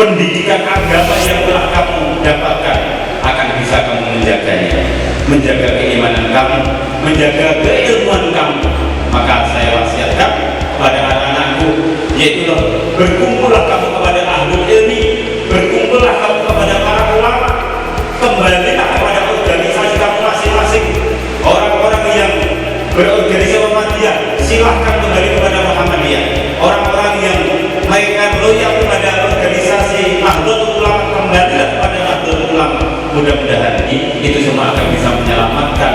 pendidikan agama yang telah kamu dapatkan akan bisa kamu menjaganya, menjaga keimanan kamu, menjaga keilmuan kamu. Maka saya wasiatkan kepada anak-anakku, yaitu berkumpullah kamu kepada ahlul ilmi, berkumpullah kamu kepada para ulama, kembalilah kepada organisasi kamu masing-masing. Orang-orang yang berorganisasi Muhammadiyah silahkan kembali kepada Muhammadiyah. Orang-orang yang mereka loyal kepada organisasi Nahdlatul Ulama, kembalilah kepada Nahdlatul Ulama. Mudah-mudahan itu semua akan bisa menyelamatkan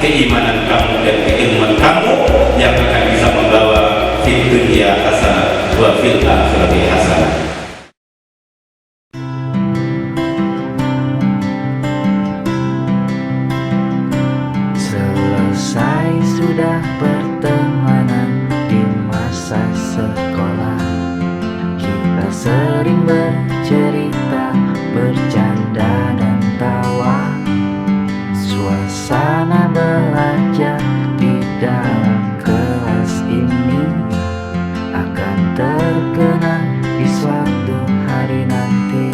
keimanan kamu dan keilmuan kamu yang akan bisa membawa fid dunya hasanah wa fil akhirati hasanah. Selesai sudah pertemanan di masa sekolah. Kita sering bercerita, bercanda dan tawa. Suasana belajar di dalam kelas ini akan terkenang di suatu hari nanti.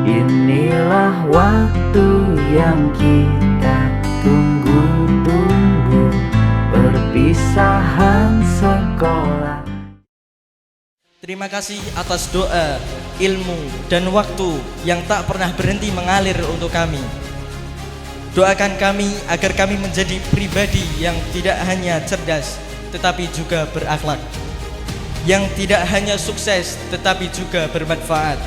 Inilah waktu yang kita tunggu-tunggu, perpisahan sekolah. Terima kasih atas doa, ilmu, dan waktu yang tak pernah berhenti mengalir untuk kami. Doakan kami agar kami menjadi pribadi yang tidak hanya cerdas tetapi juga berakhlak, yang tidak hanya sukses tetapi juga bermanfaat,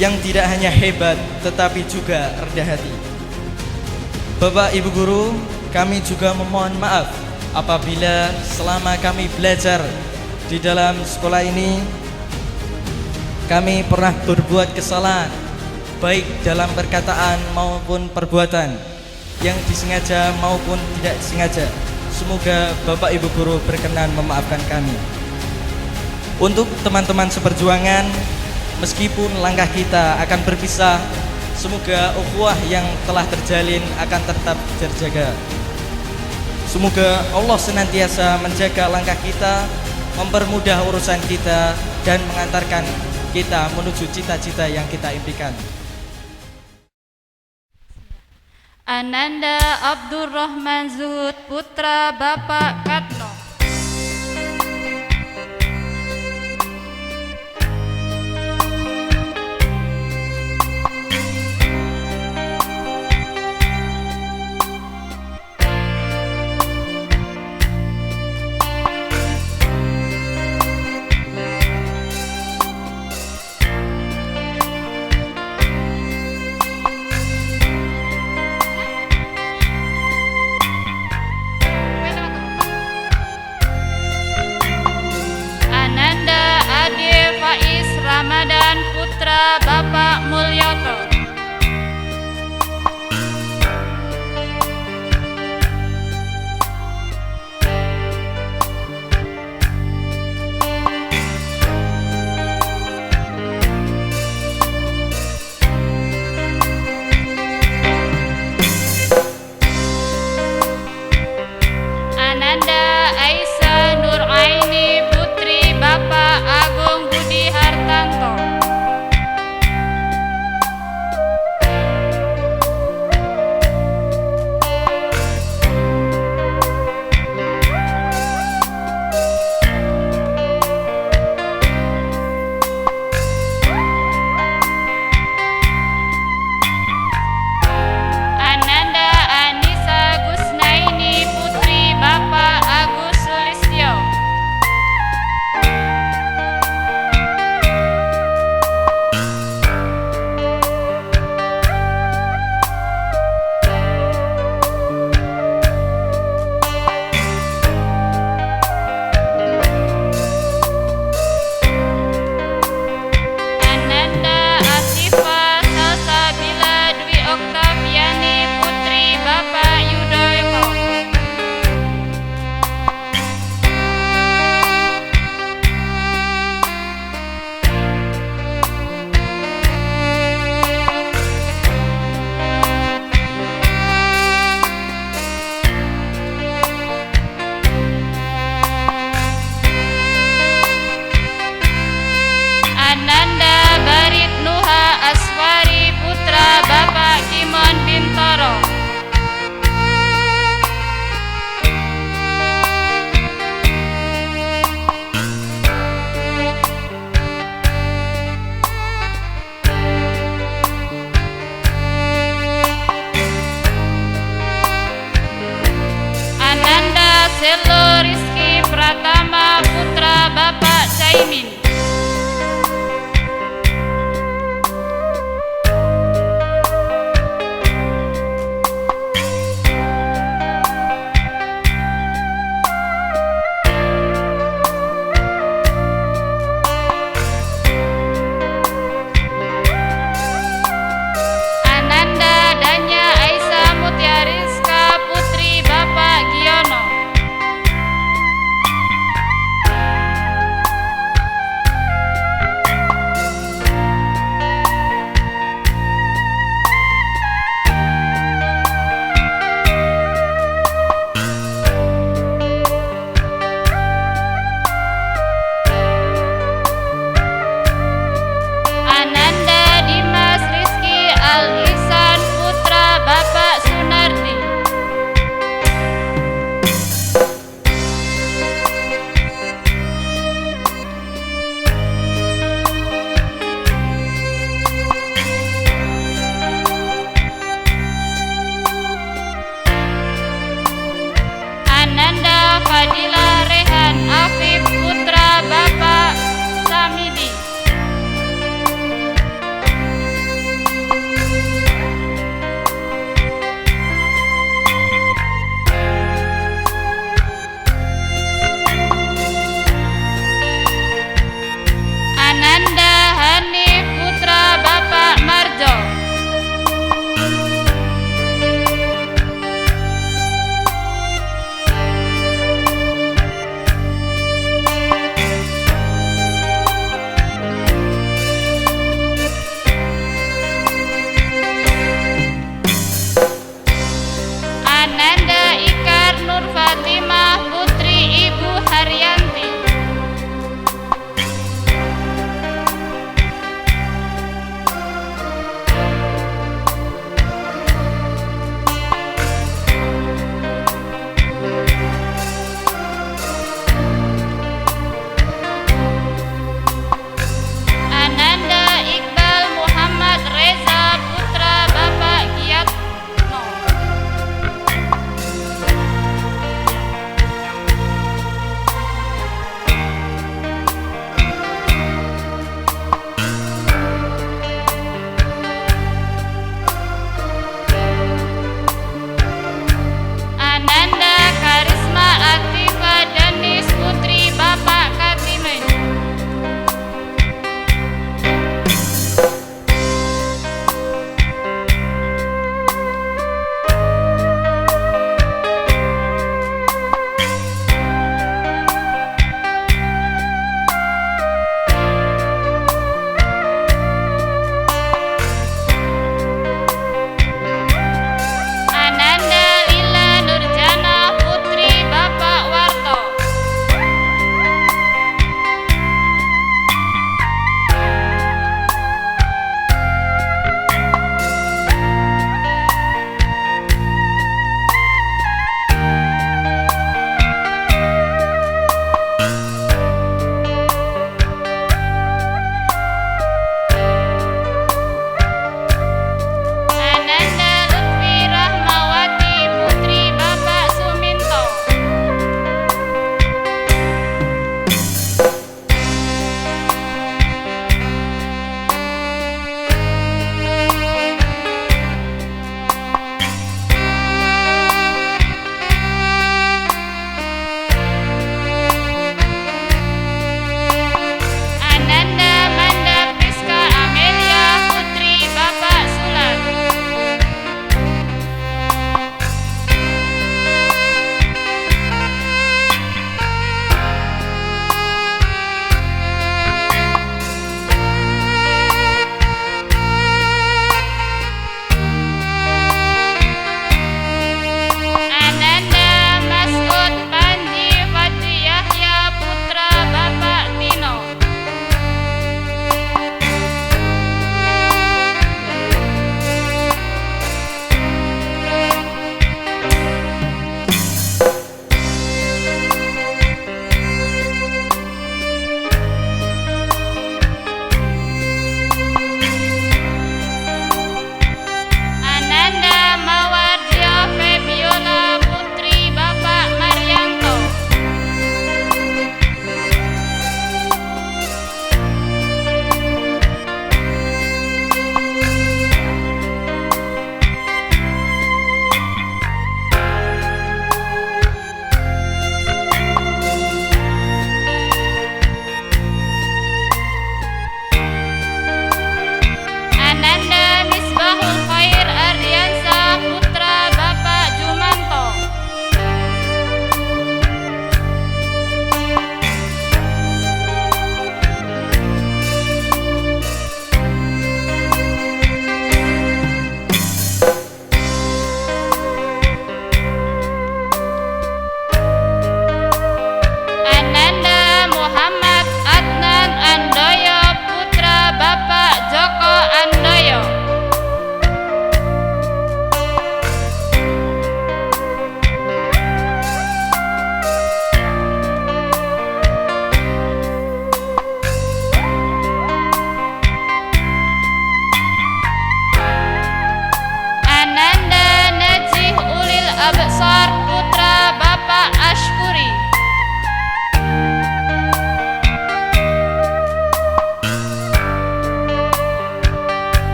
yang tidak hanya hebat tetapi juga rendah hati. Bapak Ibu Guru, kami juga memohon maaf apabila selama kami belajar di dalam sekolah ini kami pernah berbuat kesalahan, baik dalam perkataan maupun perbuatan, yang disengaja maupun tidak disengaja. Semoga Bapak Ibu Guru berkenan memaafkan kami. Untuk teman-teman seperjuangan, meskipun langkah kita akan berpisah, semoga ukhuwah yang telah terjalin akan tetap terjaga. Semoga Allah senantiasa menjaga langkah kita, mempermudah urusan kita, dan mengantarkan kita menuju cita-cita yang kita impikan. Ananda Abdurrahman Zuhud, putra Bapak Katno. Pratama putra Bapak Caimin. Ananda Danya Aisyah Mutia Rizka putri Bapak Giono. Ananda Dimas Rizky Al Ihsan putra Bapak Sunardi. Ananda Fadila Rehan Afif putra Bapak Samidi. Ananda Hanif putra Bapak Marjo.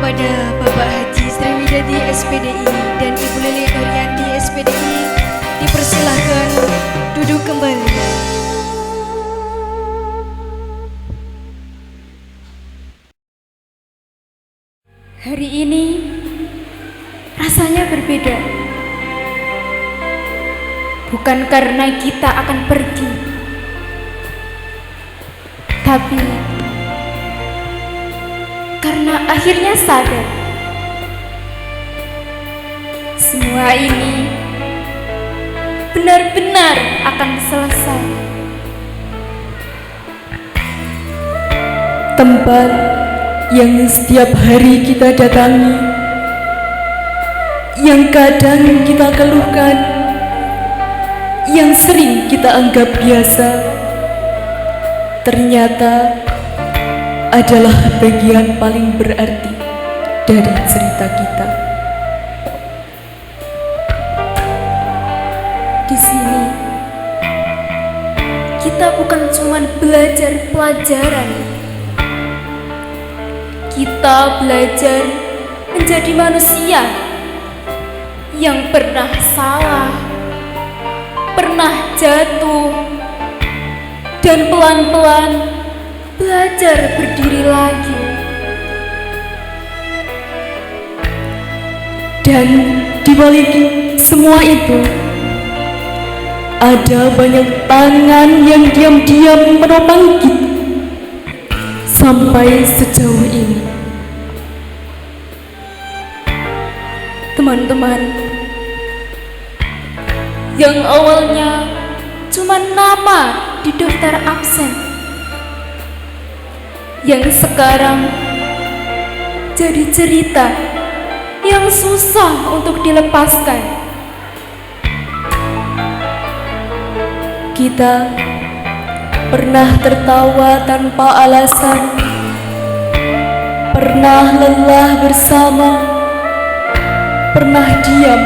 kepada Bapak Haji Sriwidadi SPDI dan Ibu Lili Nurianti SPDI dipersilahkan duduk kembali. Hari ini rasanya berbeda. Bukan karena kita akan pergi, tapi karena akhirnya sadar semua ini benar-benar akan selesai. Tempat yang setiap hari kita datangi, yang kadang kita keluhkan, yang sering kita anggap biasa, ternyata adalah bagian paling berarti dari cerita kita. Di sini kita bukan cuma belajar pelajaran, kita belajar menjadi manusia yang pernah salah, pernah jatuh, dan pelan-pelan belajar berdiri lagi. Dan di balik semua itu, ada banyak tangan yang diam-diam menopang kita sampai sejauh ini. Teman-teman yang awalnya cuma nama di daftar absen, yang sekarang jadi cerita yang susah untuk dilepaskan. Kita pernah tertawa tanpa alasan, pernah lelah bersama, pernah diam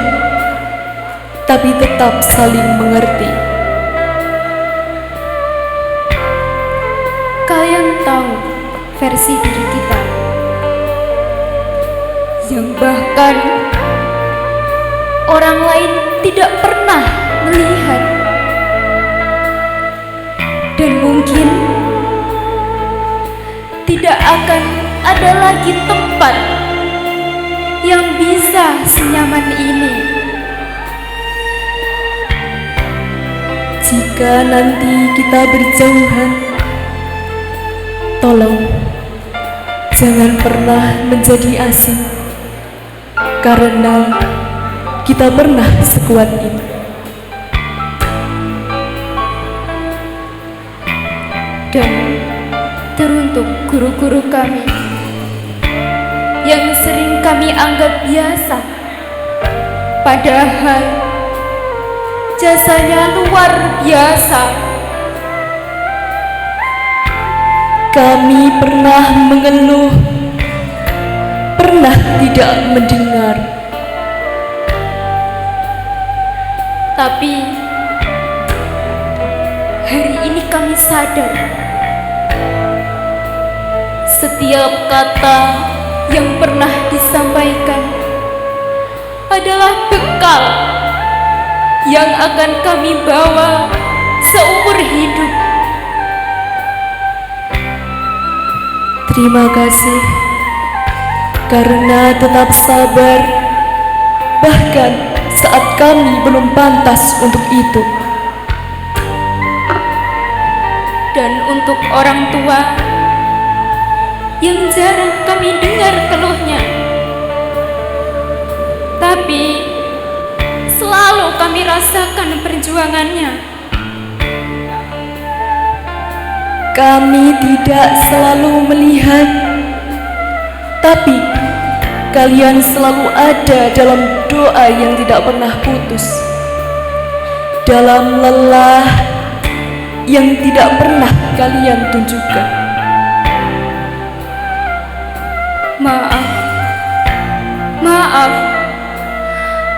tapi tetap saling mengerti. Kalian tahu versi diri kita yang bahkan orang lain tidak pernah melihat, dan mungkin tidak akan ada lagi tempat yang bisa senyaman ini. Jika nanti kita berjauhan, tolong jangan pernah menjadi asing, karena kita pernah sekuat ini. Dan teruntuk guru-guru kami yang sering kami anggap biasa, padahal jasanya luar biasa. Kami pernah mengeluh, pernah tidak mendengar, tapi hari ini kami sadar setiap kata yang pernah disampaikan adalah bekal yang akan kami bawa seumur hidup. Terima kasih karena tetap sabar, bahkan saat kami belum pantas untuk itu. Dan untuk orang tua yang jarang kami dengar keluhnya, tapi selalu kami rasakan perjuangannya. Kami tidak selalu melihat, tapi kalian selalu ada dalam doa yang tidak pernah putus, dalam lelah yang tidak pernah kalian tunjukkan. Maaf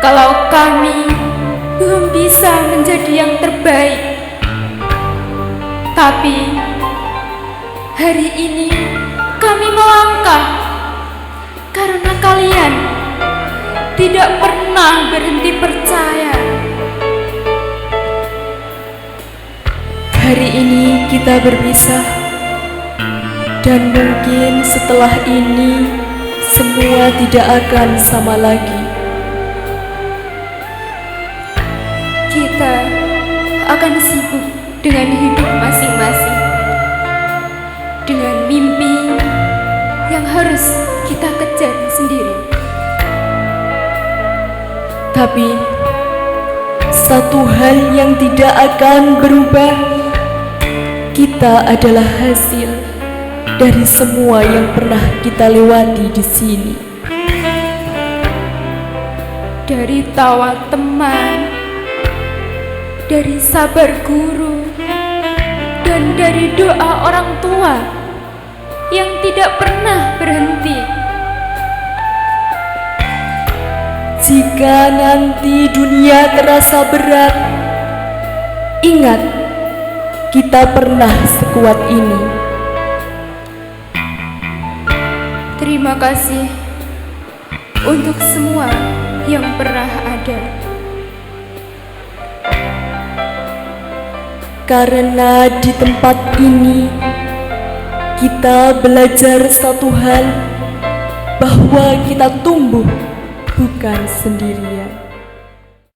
kalau kami belum bisa menjadi yang terbaik, tapi hari ini kami melangkah karena kalian tidak pernah berhenti percaya. Hari ini kita berpisah, dan mungkin setelah ini semua tidak akan sama lagi. Kita akan sibuk dengan hidup masing-masing, dengan mimpi yang harus kita kejar sendiri. Tapi satu hal yang tidak akan berubah, kita adalah hasil dari semua yang pernah kita lewati di sini. Dari tawa teman, dari sabar guru, dan dari doa orang tua yang tidak pernah berhenti. Jika nanti dunia terasa berat, ingat, kita pernah sekuat ini. Terima kasih untuk semua yang pernah ada. Karena di tempat ini kita belajar satu hal, bahwa kita tumbuh bukan sendirian.